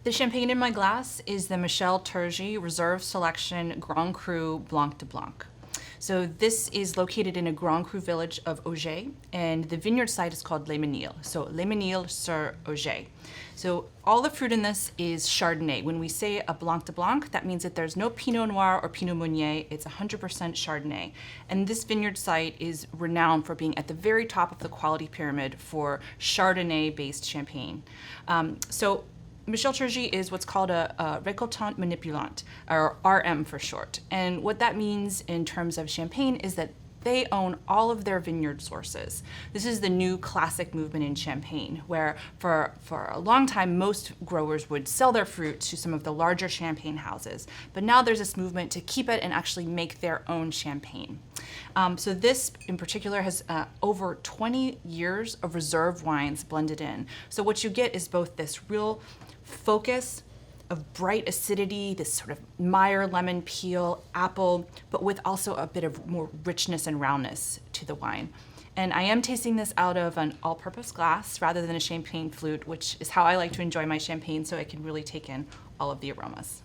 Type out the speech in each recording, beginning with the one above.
The champagne in my glass is the Michel Turgy Reserve Selection Grand Cru Blanc de Blanc. So this is located in a Grand Cru village of Auger, and the vineyard site is called Les Menils. So Les Menils sur Auger. So all the fruit in this is Chardonnay. When we say a Blanc de Blanc, that means that there's no Pinot Noir or Pinot Meunier. It's 100% Chardonnay. And this vineyard site is renowned for being at the very top of the quality pyramid for Chardonnay-based champagne. So Michel Turgy is what's called a récoltant manipulant, or RM for short. And what that means in terms of champagne is that they own all of their vineyard sources. This is the new classic movement in champagne, where for a long time, most growers would sell their fruit to some of the larger champagne houses. But now there's this movement to keep it and actually make their own champagne. So this in particular has over 20 years of reserve wines blended in. So what you get is both this real focus of bright acidity, this sort of Meyer lemon peel, apple, but with also a bit of more richness and roundness to the wine. And I am tasting this out of an all-purpose glass rather than a champagne flute, which is how I like to enjoy my champagne, so I can really take in all of the aromas.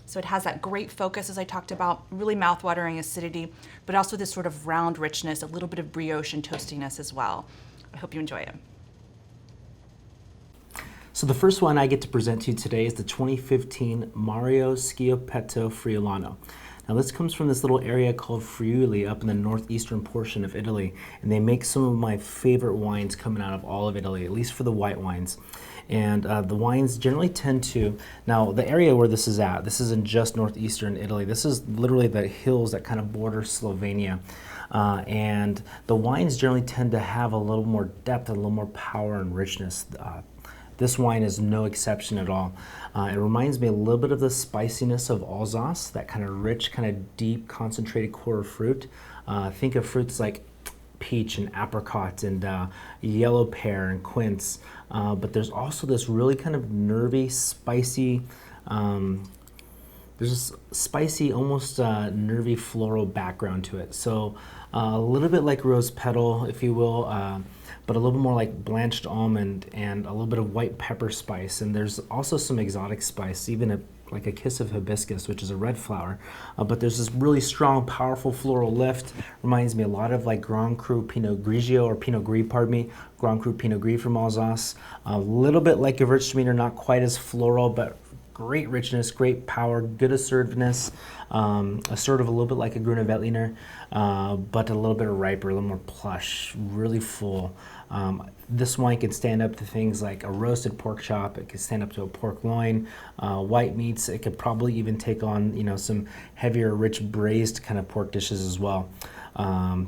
So it has that great focus, as I talked about, really mouth-watering acidity, but also this sort of round richness, a little bit of brioche and toastiness as well. I hope you enjoy it. So the first one I get to present to you today is the 2015 Mario Schiopetto Friulano. Now this comes from this little area called Friuli up in the northeastern portion of Italy, and they make some of my favorite wines coming out of all of Italy, at least for the white wines. And the wines generally tend to, now the area where this is at, this isn't just northeastern Italy, this is literally the hills that kind of border Slovenia. And the wines generally tend to have a little more depth, a little more power and richness. This wine is no exception at all. It reminds me a little bit of the spiciness of Alsace, that kind of rich, kind of deep, concentrated core of fruit. Think of fruits like peach and apricot and yellow pear and quince. But there's also this really kind of nervy, spicy, there's this spicy, almost nervy floral background to it. So a little bit like rose petal, if you will, but a little bit more like blanched almond and a little bit of white pepper spice. And there's also some exotic spice, even like a kiss of hibiscus, which is a red flower. But there's this really strong, powerful floral lift. Reminds me a lot of like Grand Cru Pinot Grigio, or Pinot Gris, pardon me, Grand Cru Pinot Gris from Alsace. A little bit like Gewürztraminer, not quite as floral, but great richness, great power, good assertiveness, assertive a little bit like a Grüne Veltliner, but a little bit riper, a little more plush, really full. This wine can stand up to things like a roasted pork chop. It can stand up to a pork loin, white meats. It could probably even take on, you know, some heavier, rich braised kind of pork dishes as well.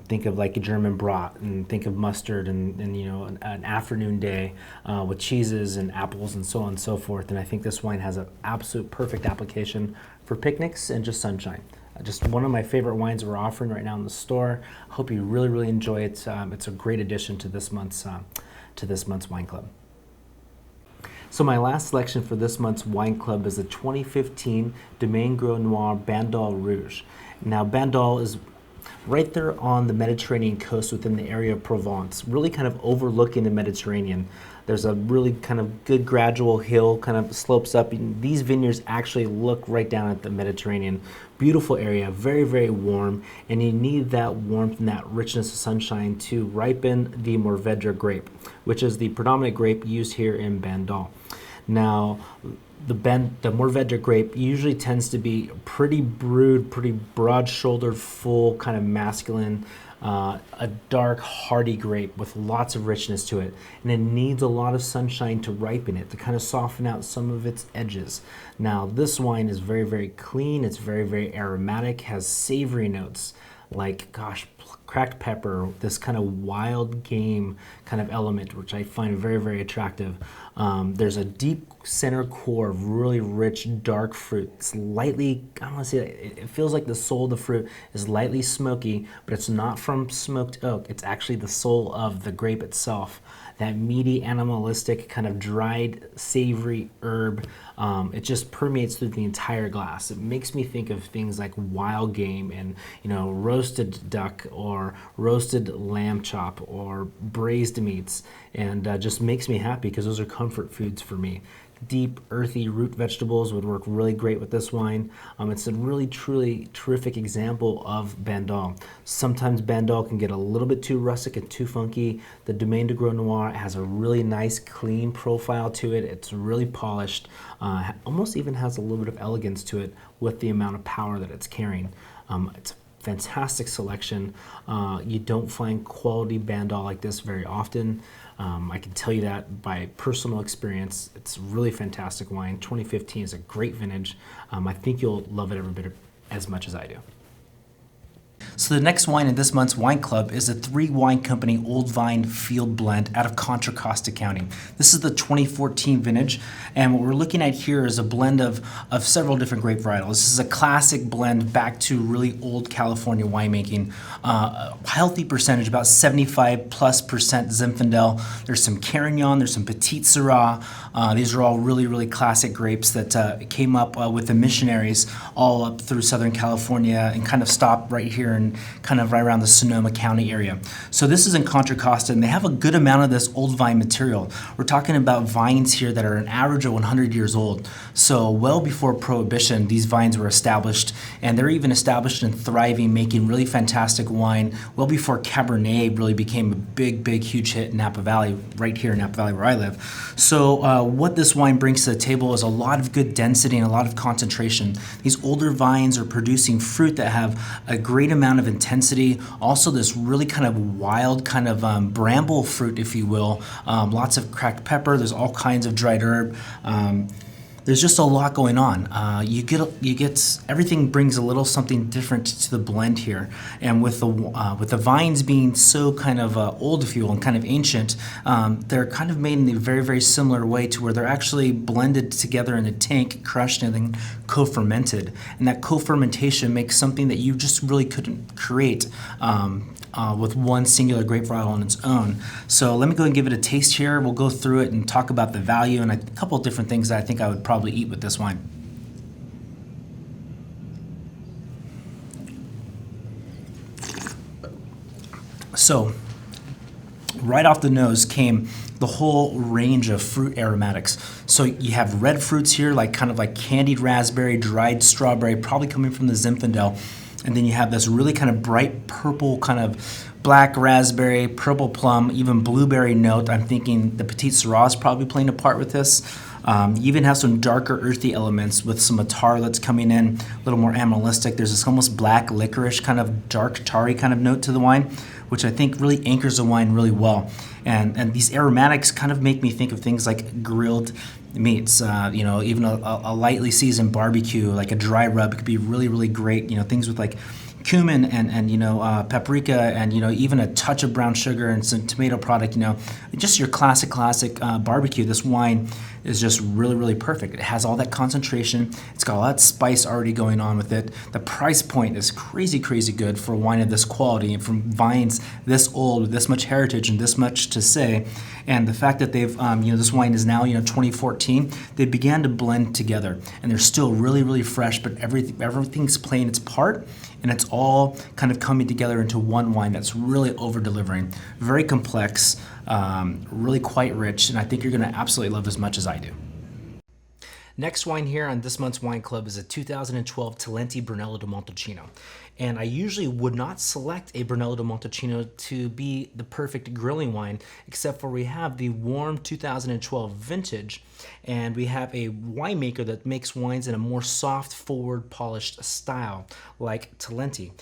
Think of like a German brat, and think of mustard and you know, an afternoon day with cheeses and apples and so on and so forth. And I think this wine has an absolute perfect application for picnics and just sunshine. Just one of my favorite wines we're offering right now in the store. Hope you really, really enjoy it. It's a great addition to this month's wine club. So my last selection for this month's wine club is the 2015 Domaine Gros Noir Bandol Rouge. Now Bandol is right there on the Mediterranean coast within the area of Provence, really kind of overlooking the Mediterranean. There's a really kind of good gradual hill, kind of slopes up. These vineyards actually look right down at the Mediterranean. Beautiful area, very, very warm, and you need that warmth and that richness of sunshine to ripen the Mourvèdre grape, which is the predominant grape used here in Bandol. Now, the Mourvèdre grape usually tends to be pretty brewed, pretty broad-shouldered, full, kind of masculine, a dark, hardy grape with lots of richness to it. And it needs a lot of sunshine to ripen it, to kind of soften out some of its edges. Now, this wine is very, very clean. It's very, very aromatic, has savory notes like, gosh, cracked pepper, this kind of wild game kind of element, which I find very, very attractive. There's a deep center core of really rich, dark fruit. It's lightly, I don't want to say it feels like the soul of the fruit is lightly smoky, but it's not from smoked oak. It's actually the soul of the grape itself. That meaty, animalistic, kind of dried, savory herb. It just permeates through the entire glass. It makes me think of things like wild game and, you know, roasted duck or or roasted lamb chop or braised meats, and just makes me happy because those are comfort foods for me. Deep, earthy root vegetables would work really great with this wine. It's a really, truly terrific example of Bandol. Sometimes Bandol can get a little bit too rustic and too funky. The Domaine de Gros Noir has a really nice, clean profile to it. It's really polished, almost even has a little bit of elegance to it with the amount of power that it's carrying. It's a fantastic selection. You don't find quality Bandol like this very often. I can tell you that by personal experience. It's really fantastic wine. 2015 is a great vintage. I think you'll love it every bit as much as I do. So the next wine in this month's wine club is a 3 Wine Company Old Vine Field Blend out of Contra, Costa County. This is the 2014 vintage, and what we're looking at here is a blend of several different grape varietals. This is a classic blend back to really old California winemaking. A healthy percentage, about 75+% Zinfandel. There's some Carignan, there's some Petite Syrah. These are all really, really classic grapes that came up with the missionaries all up through Southern California and kind of stopped right here and kind of right around the Sonoma County area. So this is in Contra Costa, and they have a good amount of this old vine material. We're talking about vines here that are an average of 100 years old. So well before Prohibition, these vines were established, and they're even established and thriving, making really fantastic wine well before Cabernet really became a big, huge hit in Napa Valley, right here in Napa Valley where I live. So what this wine brings to the table is a lot of good density and a lot of concentration. These older vines are producing fruit that have a great amount of intensity. Also this really kind of wild kind of bramble fruit, if you will. Lots of cracked pepper. There's all kinds of dried herb. There's just a lot going on. You get everything brings a little something different to the blend here, and with the vines being so kind of old, if you will, and kind of ancient, they're kind of made in a very, very similar way to where they're actually blended together in a tank, crushed, and then co-fermented. And that co-fermentation makes something that you just really couldn't create with one singular grape varietal on its own. So let me go and give it a taste here. We'll go through it and talk about the value and a couple of different things that I think I would probably eat with this wine. So right off the nose came the whole range of fruit aromatics. So you have red fruits here, like kind of like candied raspberry, dried strawberry, probably coming from the Zinfandel. And then you have this really kind of bright purple, kind of black raspberry, purple plum, even blueberry note. I'm thinking the Petite Syrah is probably playing a part with this. You even have some darker earthy elements with some attar that's coming in, a little more animalistic. There's this almost black licorice kind of dark tarry kind of note to the wine, which I think really anchors the wine really well. And these aromatics kind of make me think of things like grilled meats, even a lightly seasoned barbecue, like a dry rub could be really, really great. Things with like cumin and paprika and even a touch of brown sugar and some tomato product. Just your classic barbecue. This wine is just really, really perfect. It has all that concentration. It's got all that spice already going on with it. The price point is crazy good for a wine of this quality and from vines this old with this much heritage and this much to say. And the fact that they've, this wine is now, 2014, they began to blend together and they're still really, really fresh, but everything's playing its part and it's all kind of coming together into one wine that's really over-delivering. Very complex, really quite rich, and I think you're going to absolutely love as much as I do. Next wine here on this month's wine club is a 2012 Talenti Brunello di Montalcino. And I usually would not select a Brunello di Montalcino to be the perfect grilling wine, except for we have the warm 2012 vintage, and we have a winemaker that makes wines in a more soft, forward, polished style, like Talenti.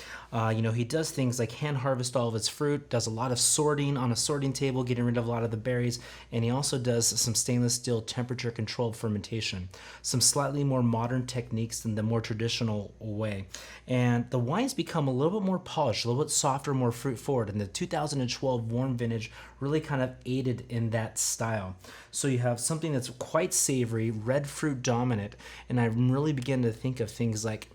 He does things like hand harvest all of his fruit, does a lot of sorting on a sorting table, getting rid of a lot of the berries, and he also does some stainless steel temperature-controlled fermentation. Some slightly more modern techniques than the more traditional way. And the wines become a little bit more polished, a little bit softer, more fruit-forward, and the 2012 warm vintage really kind of aided in that style. So you have something that's quite savory, red fruit dominant, and I really begin to think of things like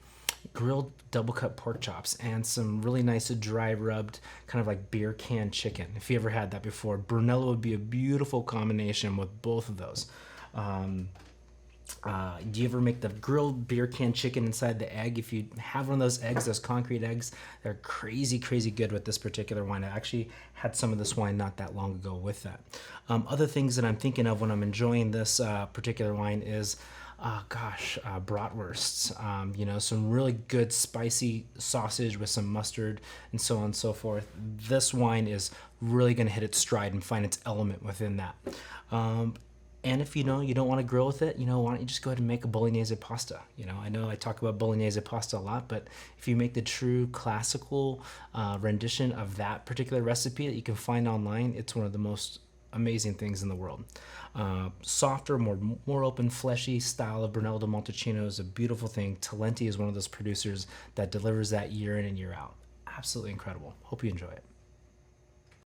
grilled double cut pork chops and some really nice dry rubbed kind of like beer can chicken. If you ever had that before, Brunello would be a beautiful combination with both of those. Do you ever make the grilled beer can chicken inside the egg? If you have one of those eggs, those concrete eggs, they're crazy, crazy good with this particular wine. I actually had some of this wine not that long ago with that. Other things that I'm thinking of when I'm enjoying this particular wine is, bratwursts. Some really good spicy sausage with some mustard and so on and so forth. This wine is really going to hit its stride and find its element within that. And if you don't want to grill with it, why don't you just go ahead and make a bolognese pasta? I know I talk about bolognese pasta a lot, but if you make the true classical rendition of that particular recipe that you can find online, it's one of the most amazing things in the world. Softer, more open, fleshy style of Brunello de Montalcino is a beautiful thing. Talenti is one of those producers that delivers that year in and year out. Absolutely incredible. Hope you enjoy it.